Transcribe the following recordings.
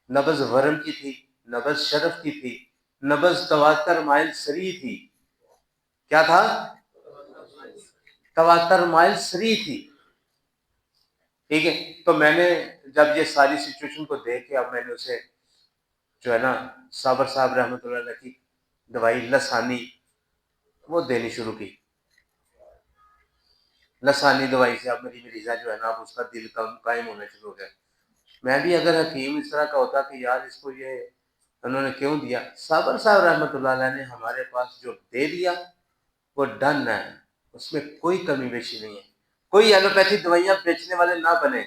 نبض ورم کی تھی، نبض شرف کی تھی، نبض تواتر مائل سری تھی. کیا تھا؟ تواتر مائل سری تھی. ٹھیک ہے. تو میں نے جب یہ ساری سچویشن کو دیکھ کے اب میں نے اسے جو ہے نا صابر صاحب رحمۃ اللہ علیہ کی دوائی لسانی وہ دینی شروع کی. لسانی دوائی سے اب میری مریضہ جو ہے نا اب اس کا دل قائم ہونا شروع ہو گیا. میں بھی اگر حکیم اس طرح کا ہوتا کہ یار اس کو یہ انہوں نے کیوں دیا، صابر صاحب رحمۃ اللہ علیہ نے ہمارے پاس جو دے دیا وہ ڈن ہے، اس میں کوئی کمی بیشی نہیں ہے. کوئی ایلوپیتھی دوائیاں بیچنے والے نہ بنے،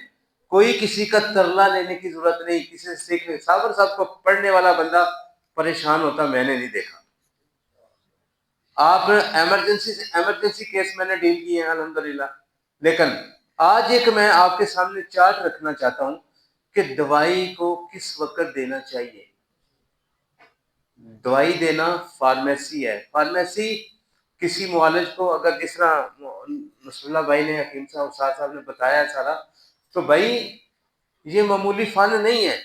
کوئی کسی کا ترلا لینے کی ضرورت نہیں، کسی سے سیکھنے. صابر صاحب کو پڑھنے والا بندہ پریشان ہوتا میں نے نہیں دیکھا. آپ ایمرجنسی کیس میں نے ڈیل کیے ہیں الحمدللہ. لیکن آج ایک میں آپ کے سامنے چارٹ رکھنا چاہتا ہوں کہ دوائی کو کس وقت دینا چاہیے. دوائی دینا فارمیسی ہے. فارمیسی کسی معالج کو اگر جس طرح نصر اللہ بھائی نے حکیم صاحب استاد صاحب نے بتایا سارا، تو بھائی یہ معمولی فن نہیں ہے.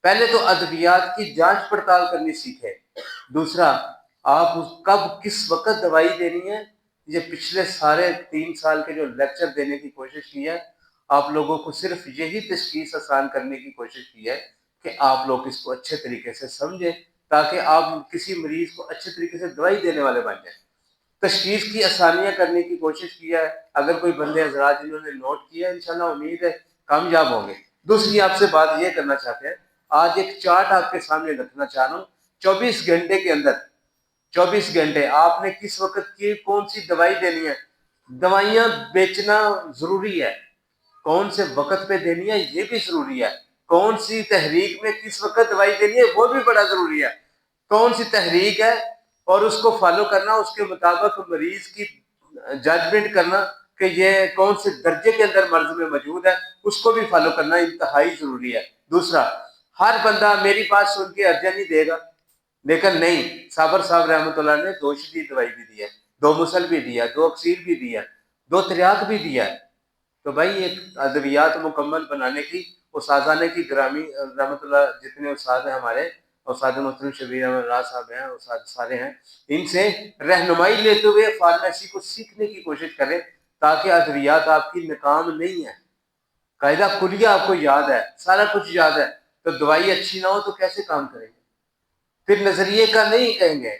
پہلے تو ادویات کی جانچ پڑتال کرنی سیکھے. دوسرا آپ کب کس وقت دوائی دینی ہے. یہ پچھلے سارے 3 سال کے جو لیکچر دینے کی کوشش کی ہے، آپ لوگوں کو صرف یہی تشخیص آسان کرنے کی کوشش کی ہے کہ آپ لوگ اس کو اچھے طریقے سے سمجھیں تاکہ آپ کسی مریض کو اچھے طریقے سے دوائی دینے والے بن جائیں. تشخیص کی آسانیاں کرنے کی کوشش کی ہے. اگر کوئی بندے حضرات جنہوں نے نوٹ کیا انشاءاللہ امید ہے کامیاب ہوں گے. دوسری آپ سے بات یہ کرنا چاہتے ہیں، آج ایک چارٹ آپ کے سامنے رکھنا چاہ رہا ہوں. 24 گھنٹے کے اندر 24 گھنٹے آپ نے کس وقت کی کون سی دوائی دینی ہے. دوائیاں بیچنا ضروری ہے، کون سے وقت پہ دینی ہے یہ بھی ضروری ہے. کون سی تحریک میں کس وقت دوائی دینی ہے وہ بھی بڑا ضروری ہے. کون سی تحریک ہے اور اس کو فالو کرنا، اس کے مطابق مریض کی ججمنٹ کرنا کہ یہ کون سے درجے کے اندر مرض میں موجود ہے، اس کو بھی فالو کرنا انتہائی ضروری ہے. دوسرا، ہر بندہ میری بات سن کے ارجن نہیں دے گا، لیکن نہیں، صابر صاحب رحمۃ اللہ نے 2 شدید دوائی بھی دی ہے، 2 مسل بھی دیا، 2 اکسیر بھی دیا، 2 تریاق بھی دیا ہے. تو بھائی ایک ادویات مکمل بنانے کی اساتذہ نے کی گرامی رحمۃ اللہ جتنے استاد ہیں ہمارے، استاد محترم شبیر احمد راز صاحب ہیں، استاد سارے ہیں، ان سے رہنمائی لیتے ہوئے فارمیسی کو سیکھنے کی کوشش کریں تاکہ ادویات آپ کی ناکام نہیں ہے. قاعدہ کلیہ آپ کو یاد ہے، سارا کچھ یاد ہے، تو دوائی اچھی نہ ہو تو کیسے کام کریں گے. پھر نظریے کا نہیں کہیں گے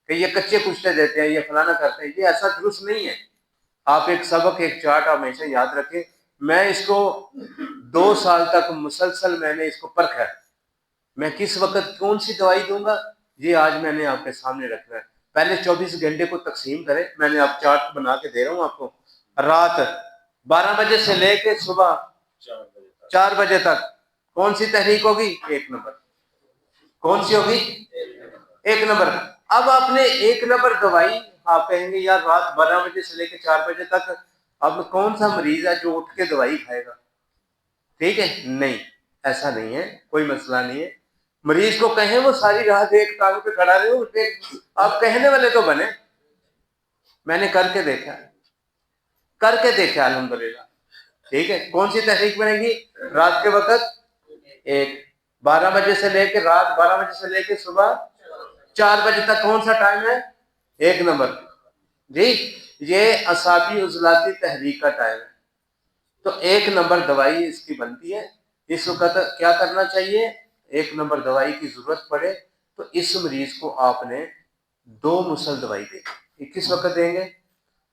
کہ یہ کچے کشتے دیتے ہیں، یہ فلانا کرتے ہیں، یہ ایسا درست نہیں ہے. آپ ایک سبق ایک چارٹ ہمیشہ یاد رکھیں. میں اس کو 2 سال تک مسلسل میں نے اس کو پرکھا ہے. میں کس وقت کون سی دوائی دوں گا یہ آج میں نے آپ کے سامنے رکھنا ہے. پہلے 24 گھنٹے کو تقسیم کریں. میں نے آپ چارٹ بنا کے دے رہا ہوں آپ کو. رات 12 بجے سے لے کے صبح 4 بجے تک کون سی تحریک ہوگی؟ 1 نمبر. کون سی ہوگی؟ 1 نمبر. اب آپ نے 1 نمبر دوائی، آپ کہیں گے یار رات 12 بجے سے لے کے 4 بجے تک اب کون سا مریض ہے جو اٹھ کے دوائی کھائے گا؟ ٹھیک ہے، نہیں، ایسا نہیں ہے، کوئی مسئلہ نہیں ہے. مریض کو کہیں وہ ساری رات ایک ٹانگ پہ کھڑا رہے ہو، آپ کہنے والے تو بنے. میں نے کر کے دیکھا الحمدللہ. ٹھیک ہے، کون سی تحریک بنے گی؟ رات کے وقت 1، 12 بجے سے لے کے رات 12 بجے سے لے کے صبح 4 بجے تک کون سا ٹائم ہے؟ 1 نمبر. جی، یہ اعصابی عضلاتی تحریک کا ٹائم ہے. تو 1 نمبر دوائی اس کی بنتی ہے. اس وقت کیا کرنا چاہیے؟ 1 نمبر دوائی کی ضرورت پڑے تو اس مریض کو آپ نے 2 مسل دوائی دیں گے. کس وقت دیں گے؟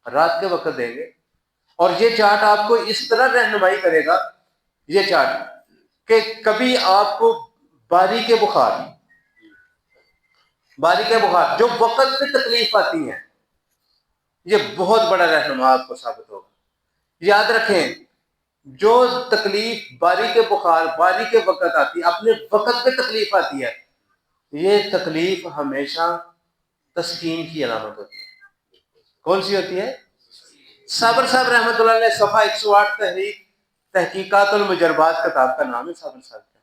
رات کے وقت دیں گے. اور یہ چارٹ آپ کو اس طرح رہنمائی کرے گا، یہ چارٹ، کہ کبھی آپ کو باری کے بخار جو وقت پہ تکلیف آتی ہیں، یہ بہت بڑا رہنما آپ کو ثابت ہوگا. یاد رکھیں، جو تکلیف باری کے بخار باری کے وقت آتی ہے، اپنے وقت پہ تکلیف آتی ہے، یہ تکلیف ہمیشہ تسکین کی علامت ہوتی ہے. کون سی ہوتی ہے؟ صابر صاحب رحمۃ اللہ علیہ صفحہ 108 تحقیقات المجربات کتاب کا نام ہے صابر صاحب کا.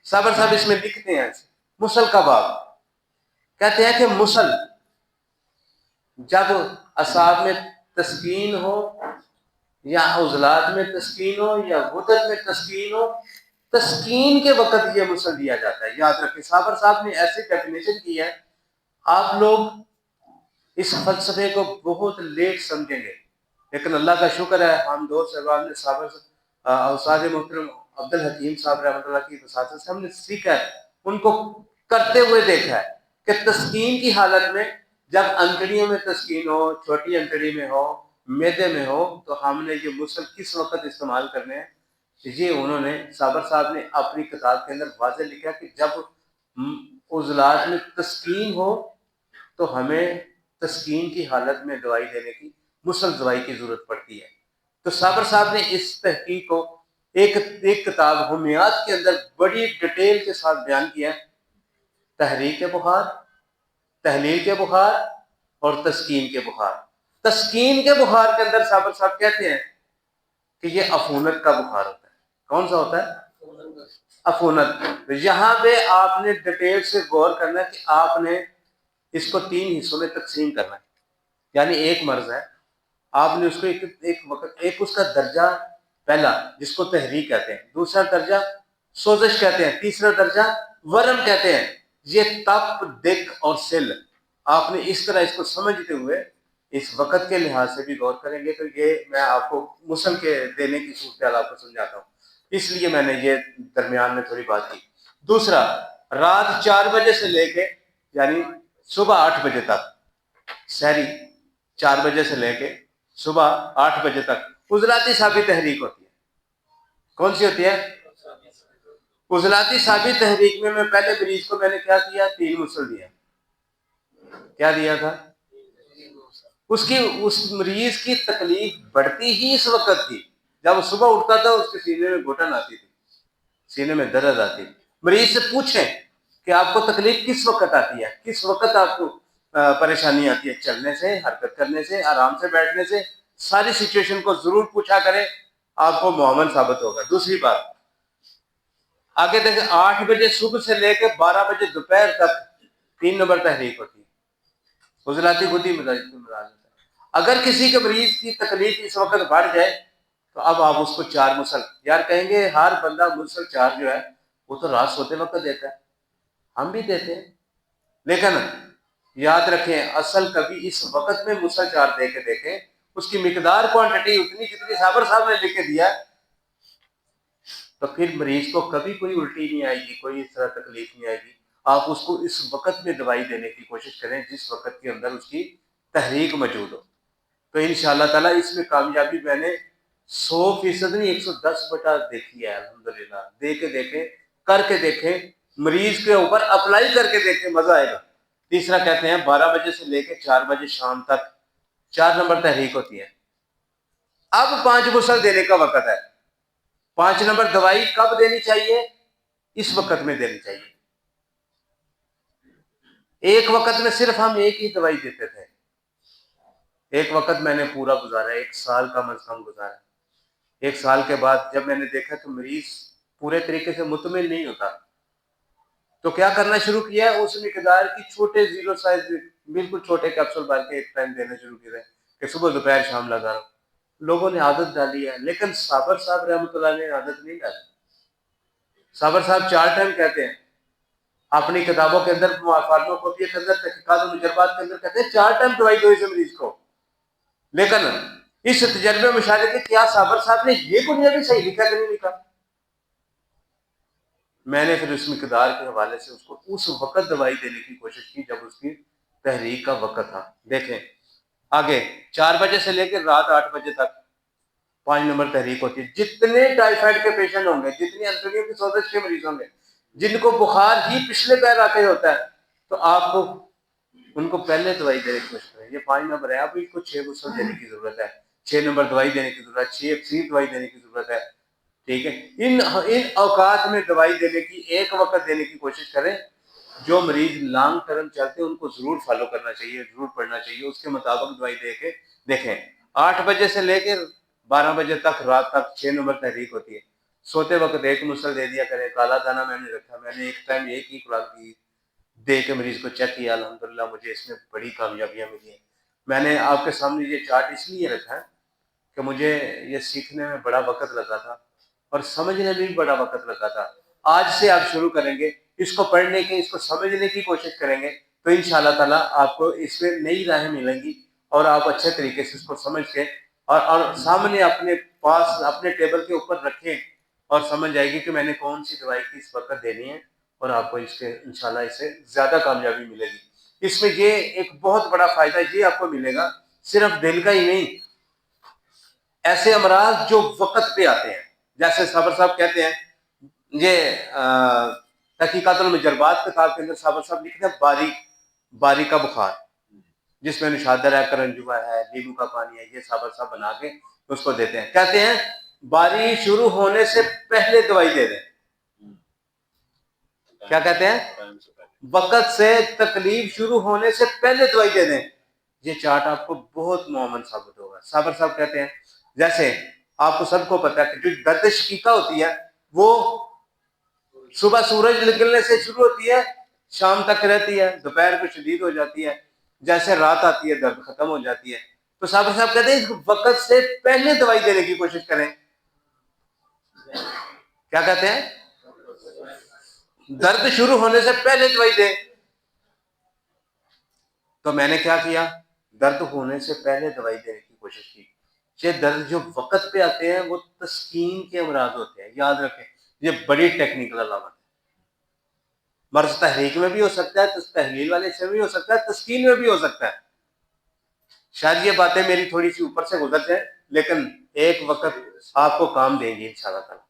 صابر صاحب اس میں لکھتے ہیں مسل کا باب. کہتے ہیں کہ مسل جب اعصاب میں تسکین ہو یا عضلات میں تسکین ہو یا غدد میں تسکین ہو تسکین کے وقت یہ مسل دیا جاتا ہے. یاد رکھیں صابر صاحب نے ایسی ڈیفینیشن کی ہے, آپ لوگ اس فلسفے کو بہت لیٹ سمجھیں گے, لیکن اللہ کا شکر ہے ہم دو صاحبان نے صابر استاد محترم عبد الحکیم صاحب رحمۃ اللہ کی وساطت سے ہم نے سیکھا ہے, ان کو کرتے ہوئے دیکھا ہے کہ تسکین کی حالت میں جب انتڑیوں میں تسکین ہو, چھوٹی انتڑی میں ہو, میدے میں ہو, تو ہم نے یہ مسل کس وقت استعمال کرنے ہیں. یہ انہوں نے صابر صاحب نے اپنی کتاب کے اندر واضح لکھا کہ جب عضلات میں تسکین ہو تو ہمیں تسکین کی حالت میں دوائی دینے کی, مسل دوائی کی ضرورت پڑتی ہے. تو صابر صاحب نے اس تحقیق کو ایک کتاب ہومیات کے اندر بڑی ڈیٹیل کے ساتھ بیان کیا ہے. تحریک بخار, تحلیل کے بخار اور تسکین کے بخار. تسکین کے بخار کے اندر صابر صاحب کہتے ہیں کہ یہ عفونت کا بخار ہوتا ہے. کون سا ہوتا ہے؟ عفونت. یہاں پہ آپ نے ڈیٹیل سے غور کرنا ہے کہ آپ نے اس کو 3 حصوں میں تقسیم کرنا ہے. یعنی ایک مرض ہے, آپ نے اس کو ایک اس کا درجہ پہلا جس کو تحریک کہتے ہیں, دوسرا درجہ سوزش کہتے ہیں, تیسرا درجہ ورم کہتے ہیں. یہ تپ, دق اور سل آپ نے اس طرح اس کو سمجھتے ہوئے اس وقت کے لحاظ سے بھی غور کریں گے. تو یہ میں آپ کو مسل کے دینے کی صورتحال آپ کو سمجھاتا ہوں, اس لیے میں نے یہ درمیان میں تھوڑی بات کی. دوسرا, رات 4 بجے سے لے کے یعنی صبح 8 بجے تک, سحری 4 بجے سے لے کے صبح 8 بجے تک عضلاتی ثابی تحریک ہوتی ہے. کون سی ہوتی ہے؟ عضلاتی ثابی تحریک میں پہلے مریض کو میں نے کیا کیا, 3 مسل دیا. کیا دیا تھا؟ اس مریض کی تکلیف بڑھتی ہی اس وقت تھی جب صبح اٹھتا تھا, اس کے سینے میں گھٹن آتی تھی, سینے میں درد آتی. مریض سے پوچھیں کہ آپ کو تکلیف کس وقت آتی ہے, کس وقت آپ کو پریشانی آتی ہے, چلنے سے, حرکت کرنے سے, آرام سے بیٹھنے سے, ساری سچویشن کو ضرور پوچھا کریں, آپ کو معاون ثابت ہوگا. دوسری بات, آگے دیکھیں 8 بجے صبح سے لے کے 12 بجے دوپہر تک 3 نمبر تحریک ہوتی ہے, عضلاتی گدی ملازمت. اگر کسی کے مریض کی تکلیف اس وقت بڑھ جائے تو اب آپ اس کو 4 مسل, یار کہیں گے ہر بندہ مسل 4 جو ہے وہ تو رات سوتے وقت دیتا ہے, ہم بھی دیتے ہیں, لیکن یاد رکھیں اصل کبھی اس وقت میں مسل 4 دے کے دیکھیں, اس کی مقدار کوانٹٹی اتنی جتنی صابر صاحب نے لکھ کے دیا, تو پھر مریض کو کبھی کوئی الٹی نہیں آئے گی, کوئی اس طرح تکلیف نہیں آئے گی. آپ اس کو اس وقت میں دوائی دینے کی کوشش کریں جس وقت کے اندر اس کی تحریک موجود ہو. تو انشاءاللہ تعالیٰ اس میں کامیابی میں نے 100% نہیں 110% دیکھی ہے الحمدللہ. دے کے دیکھیں, کر کے دیکھیں, مریض کے اوپر اپلائی کر کے دیکھیں, مزہ آئے گا. تیسرا کہتے ہیں 12 بجے سے لے کے 4 بجے شام تک 4 نمبر تحریک ہوتی ہے. اب 5 مسل دینے کا وقت ہے. 5 نمبر دوائی کب دینی چاہیے؟ اس وقت میں دینی چاہیے. ایک وقت میں صرف ہم ایک ہی دوائی دیتے تھے. ایک وقت میں نے پورا گزارا, 1 سال کم از کم گزارا. 1 سال کے بعد جب میں نے دیکھا کہ مریض پورے طریقے سے مطمئن نہیں ہوتا, تو کیا کرنا شروع کیا, اس مقدار کی چھوٹے 0 سائز بالکل چھوٹے کیپسول بھر کے ایک ٹائم دینا شروع کیا کہ صبح دوپہر شام لگا رہا ہوں. لوگوں نے عادت ڈالی ہے, لیکن صابر صاحب رحمۃ اللہ نے عادت نہیں ڈالی. صابر صاحب 4 ٹائم کہتے ہیں اپنی کتابوں کے اندر, فارماکوپیا کے اندر, تحقیقات و مجربات کے اندر کہتے ہیں 4 ٹائم دوائی دو اسے مریض کو. لیکن اس تجربے مشاہدے کے کیا صابر صاحب نے یہ بنیادی صحیح لکھا کہ نہیں لکھا؟ میں نے پھر اس مقدار کے حوالے سے اس کو اس وقت دوائی دینے کی کوشش کی جب اس کی تحریک کا وقت تھا. دیکھیں آگے 4 بجے سے لے کے رات 8 بجے تک 5 نمبر تحریک ہوتی ہے. جتنے ٹائیفائڈ کے پیشنٹ ہوں گے, جتنی انتڑیوں کی سوزش کے مریض ہوں گے, جن کو بخار ہی پچھلے پیر آ کے ہوتا ہے, تو آپ کو ان کو پہلے دوائی دینے کی کوشش کریں. یہ 5 نمبر ہے, اب ان کو 6 مسل دینے کی ضرورت ہے, 6 نمبر دوائی دینے کی ضرورت ہے, 6 ایکسیر دوائی دینے کی ضرورت ہے. ٹھیک ہے, ان اوقات میں دوائی دینے کی, ایک وقت دینے کی کوشش کریں. جو مریض لانگ ٹرم چلتے ہیں ان کو ضرور فالو کرنا چاہیے, ضرور پڑھنا چاہیے, اس کے مطابق دوائی دے کے دیکھیں. 8 بجے سے لے کے 12 بجے تک رات تک 6 نمبر تحریک ہوتی ہے. سوتے وقت ایک مسل دے دیا کریں. کالا دانہ میں نے رکھا, میں نے ایک ٹائم ایک ہی خوراک دی, دے کے مریض کو چیک کیا, الحمدللہ مجھے اس میں بڑی کامیابیاں ملی ہیں. میں نے آپ کے سامنے یہ چارٹ اس لیے رکھا ہے کہ مجھے یہ سیکھنے میں بڑا وقت لگا تھا, اور سمجھنے میں بھی بڑا وقت لگا تھا. آج سے آپ شروع کریں گے اس کو پڑھنے کی، اس کو سمجھنے کی کوشش کریں گے تو انشاءاللہ تعالیٰ آپ کو اس میں نئی راہیں ملیں گی اور آپ اچھے طریقے سے اس کو سمجھ کے اور سامنے اپنے پاس اپنے ٹیبل کے اوپر رکھیں اور سمجھ جائے گی کہ میں نے کون سی دوائی کس وقت دینی ہے اور آپ کو اس کے انشاءاللہ اس سے زیادہ کامیابی ملے گی. اس میں یہ ایک بہت بڑا فائدہ یہ آپ کو ملے گا، صرف دل کا ہی نہیں، ایسے امراض جو وقت پہ آتے ہیں، جیسے صابر صاحب کہتے ہیں، یہ تحقیقات المجربات کتاب کے اندر صابر صاحب لکھتے ہیں باری کا بخار، جس میں نشادر ہے، کرنجوا ہے، لیمو کا پانی ہے، یہ صابر صاحب بنا کے اس کو دیتے ہیں. کہتے ہیں باری شروع ہونے سے پہلے دوائی دے دیں. کیا کہتے ہیں؟ وقت سے تکلیف شروع ہونے سے پہلے دوائی دے دیں. یہ چارٹ آپ کو بہت معاون ثابت ہوگا. صابر صاحب کہتے ہیں جیسے آپ کو سب کو پتا ہے کہ جو درد شقیقہ ہوتی ہے وہ صبح سورج نکلنے سے شروع ہوتی ہے، شام تک رہتی ہے، دوپہر کو شدید ہو جاتی ہے، جیسے رات آتی ہے درد ختم ہو جاتی ہے. تو صابر صاحب کہتے ہیں اس وقت سے پہلے دوائی دینے کی کوشش کریں. کیا کہتے ہیں؟ درد شروع ہونے سے پہلے دوائی دیں. تو میں نے کیا کیا؟ درد ہونے سے پہلے دوائی دینے کی کوشش کی. یہ درد جو وقت پہ آتے ہیں وہ تسکین کے امراض ہوتے ہیں، یاد رکھیں یہ بڑی ٹیکنیکل علامت ہے. مرض تحریک میں بھی ہو سکتا ہے، تحلیل والے سے بھی ہو سکتا ہے، تسکین میں بھی ہو سکتا ہے. شاید یہ باتیں میری تھوڑی سی اوپر سے گزر جائیں لیکن ایک وقت آپ کو کام دیں گی انشاءاللہ تعالی.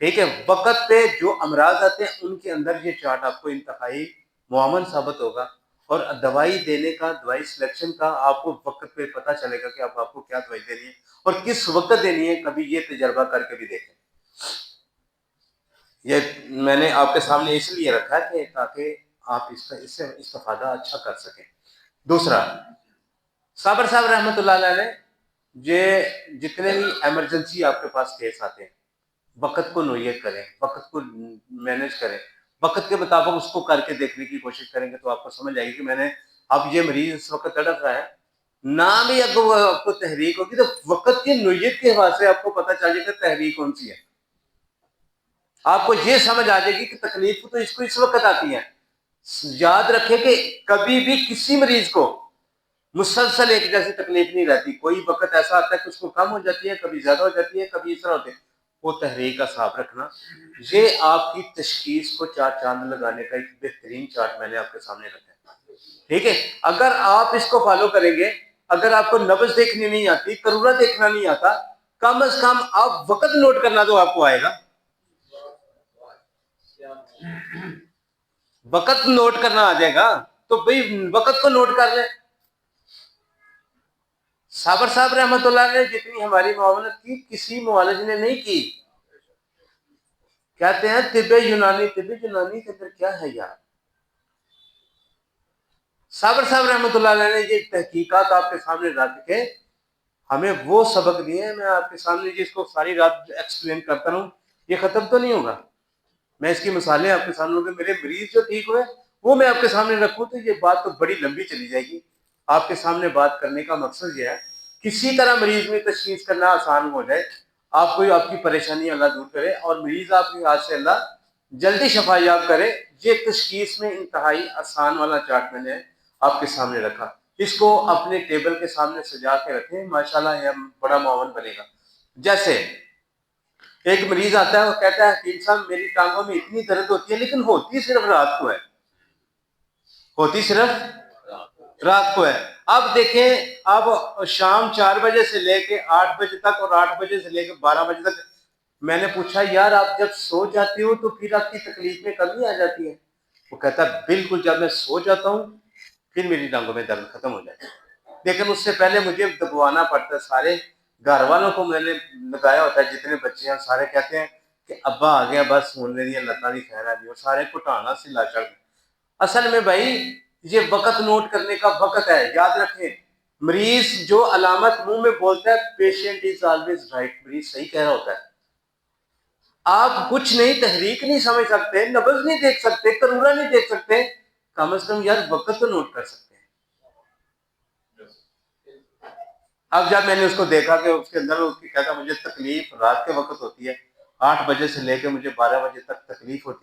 ٹھیک ہے، وقت پہ جو امراض آتے ہیں ان کے اندر یہ چارٹ آپ کو انتہائی معاون ثابت ہوگا اور دوائی دینے کا، دوائی سلیکشن کا آپ کو وقت پہ پتہ چلے گا کہ اب آپ کو کیا دوائی دینی ہے اور کس وقت دینی ہے. کبھی یہ تجربہ کر کے بھی دیکھیں. یہ میں نے آپ کے سامنے اس لیے رکھا ہے کہ تاکہ آپ اس سے استفادہ اچھا کر سکیں. دوسرا، صابر صاحب رحمۃ اللہ علیہ نے یہ جتنے بھی ایمرجنسی آپ کے پاس کیس آتے ہیں، وقت کو نوعیت کریں، وقت کو مینج کریں، وقت کے مطابق اس کو کر کے دیکھنے کی کوشش کریں گے تو آپ کو سمجھ آئے گی کہ میں نے اب یہ مریض اس وقت تڑپ رہا ہے، نہ بھی اگر آپ کو تحریک ہوگی تو وقت کی نوعیت کے حوالے سے آپ کو پتہ چل جائے گا تحریک کون سی ہے. آپ کو یہ سمجھ آ جائے گی کہ تکلیف تو اس کو اس وقت آتی ہے. یاد رکھیں کہ کبھی بھی کسی مریض کو مسلسل ایک جیسی تکلیف نہیں رہتی. کوئی وقت ایسا آتا ہے کہ اس کو کم ہو جاتی ہے، کبھی زیادہ ہو جاتی ہے، کبھی اس طرح ہوتے ہیں. وہ تحریک کا حساب رکھنا، یہ آپ کی تشخیص کو چار چاند لگانے کا ایک بہترین چارٹ میں نے آپ کے سامنے رکھا ہے. ٹھیک ہے، اگر آپ اس کو فالو کریں گے، اگر آپ کو نبض دیکھنی نہیں آتی، کرورہ دیکھنا نہیں آتا، کم از کم آپ وقت نوٹ کرنا تو آپ کو آئے گا. وقت نوٹ کرنا آ جائے گا تو بھئی وقت کو نوٹ کر لیں. صابر صاحب رحمت اللہ نے جتنی ہماری معاونت کی کسی معالج نے نہیں کی. کہتے ہیں طب یونانی کے اندر کیا ہے یار. صابر صاحب رحمت اللہ علیہ نے یہ تحقیقات آپ کے سامنے رکھ کے ہمیں وہ سبق دیے ہیں. میں آپ کے سامنے جس کو ساری رات ایکسپلین کرتا رہوں یہ ختم تو نہیں ہوگا. میں اس کی مثالیں آپ کے سامنے ہوں گے. میرے مریض جو ٹھیک ہوئے وہ میں آپ کے سامنے رکھوں تو یہ بات تو بڑی لمبی چلی جائے گی. آپ کے سامنے بات کرنے کا مقصد یہ ہے کسی طرح مریض میں تشخیص کرنا آسان ہو جائے، آپ کو آپ کی پریشانی اللہ دور کرے اور مریض آپ کے ہاتھ سے اللہ جلدی شفا یاب کرے. یہ تشخیص میں انتہائی آسان والا چارٹ میں نے آپ کے سامنے رکھا. اس کو اپنے ٹیبل کے سامنے سجا کے رکھیں، ماشاءاللہ یہ بڑا معاون بنے گا. جیسے ایک مریض آتا ہے وہ کہتا ہے حکیم صاحب میری ٹانگوں میں اتنی درد ہوتی ہے لیکن ہوتی صرف رات کو ہے، ہوتی صرف رات کو ہے. اب دیکھیں، اب شام 4 بجے سے لے کے 8 بجے تک اور 8 بجے سے لے کے 12 بجے تک میں نے پوچھا یار آپ جب سو جاتے ہو تو پھر آپ کی تکلیف میں کمی آ جاتی ہے؟ وہ کہتا ہے بالکل، جب میں سو جاتا ہوں پھر میری ٹانگوں میں درد ختم ہو جاتا ہے. لیکن اس سے پہلے مجھے دبوانا پڑتا ہے. سارے گھر والوں کو میں نے لگایا ہوتا ہے، جتنے بچے ہیں سارے کہتے ہیں کہ ابا آ گیا بس ہونے دیا اللہ نہیں خیرا دی، اور سارے کٹانا سے لا چڑھ. اصل میں بھائی یہ وقت نوٹ کرنے کا وقت ہے. یاد رکھیں مریض جو علامت منہ میں بولتا ہے پیشنٹ از آلویز رائٹ، مریض صحیح کہہ رہا ہوتا ہے. آپ کچھ نہیں، تحریک نہیں سمجھ سکتے، نبض نہیں دیکھ سکتے، کرورہ نہیں دیکھ سکتے، کم از کم یار وقت تو نوٹ کر سکتے ہیں. اب جب میں نے اس کو دیکھا کہ اس کے اندر کہتا مجھے تکلیف رات کے وقت ہوتی ہے 8 بجے سے لے کے مجھے 12 بجے تک تکلیف ہوتی